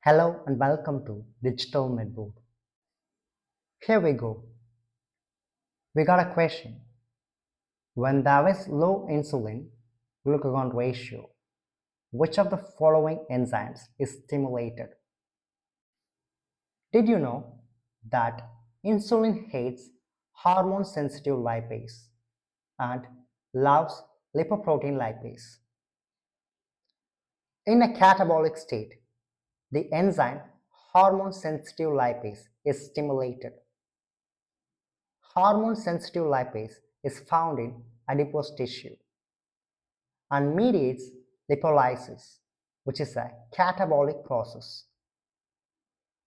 Hello and welcome to Digital Medboard. Here we go. We got a question. When there is low insulin glucagon ratio, which of the following enzymes is stimulated? Did you know that insulin hates hormone-sensitive lipase and loves lipoprotein lipase? In a catabolic state, the enzyme hormone-sensitive lipase is stimulated. Hormone-sensitive lipase is found in adipose tissue and mediates lipolysis, which is a catabolic process.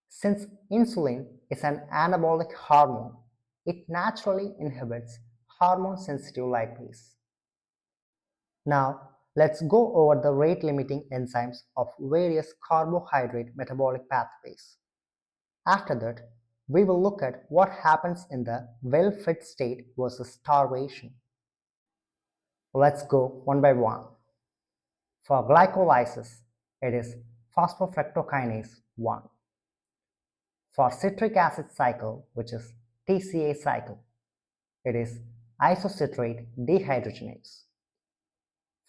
Since insulin is an anabolic hormone, it naturally inhibits hormone-sensitive lipase. Now, let's go over the rate-limiting enzymes of various carbohydrate metabolic pathways. After that, we will look at what happens in the well-fed state versus starvation. Let's go one by one. For glycolysis, it is phosphofructokinase 1. For citric acid cycle, which is TCA cycle, it is isocitrate dehydrogenase.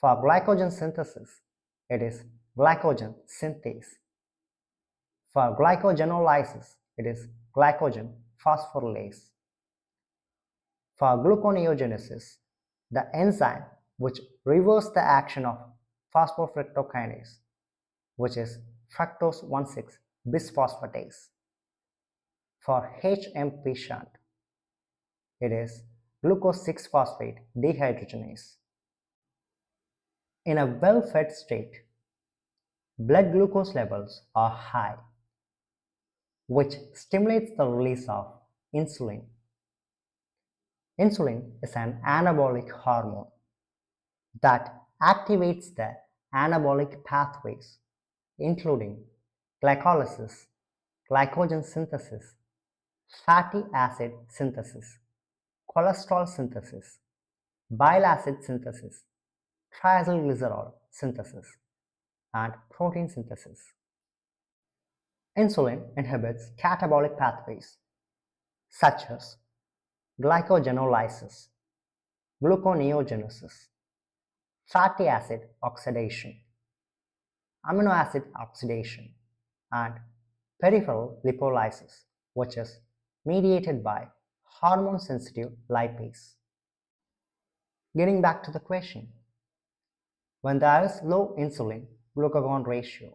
For glycogen synthesis, it is glycogen synthase. For glycogenolysis, it is glycogen phosphorylase. For gluconeogenesis, the enzyme which reverses the action of phosphofructokinase, which is fructose 1,6-bisphosphatase. For HMP shunt, it is glucose 6-phosphate dehydrogenase. In a well-fed state, blood glucose levels are high, which stimulates the release of insulin. Insulin is an anabolic hormone that activates the anabolic pathways, including glycolysis, glycogen synthesis, fatty acid synthesis, cholesterol synthesis, bile acid synthesis, triacylglycerol synthesis, and protein synthesis. Insulin inhibits catabolic pathways such as glycogenolysis, gluconeogenesis, fatty acid oxidation, amino acid oxidation, and peripheral lipolysis, which is mediated by hormone-sensitive lipase. Getting back to the question, when there is low insulin glucagon ratio,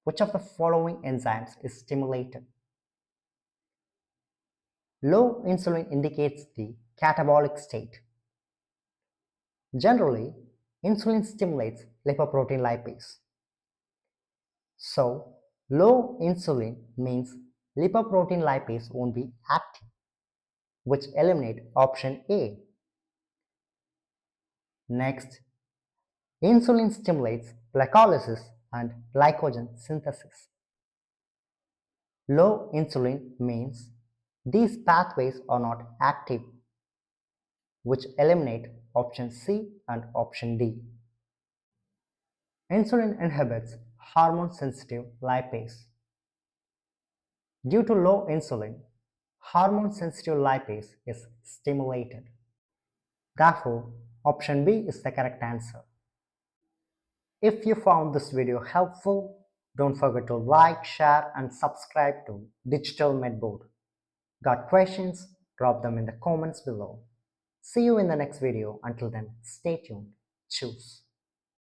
which of the following enzymes is stimulated? Low insulin indicates the catabolic state. Generally, insulin stimulates lipoprotein lipase. So, low insulin means lipoprotein lipase won't be active, which eliminates option A. Next, insulin stimulates glycolysis and glycogen synthesis. Low insulin means these pathways are not active, which eliminate option C and option D. Insulin inhibits hormone-sensitive lipase. Due to low insulin, hormone-sensitive lipase is stimulated. Therefore, option B is the correct answer. If you found this video helpful, don't forget to like, share, and subscribe to Digital Medboard. Got questions? Drop them in the comments below. See you in the next video. Until then, stay tuned. Choose.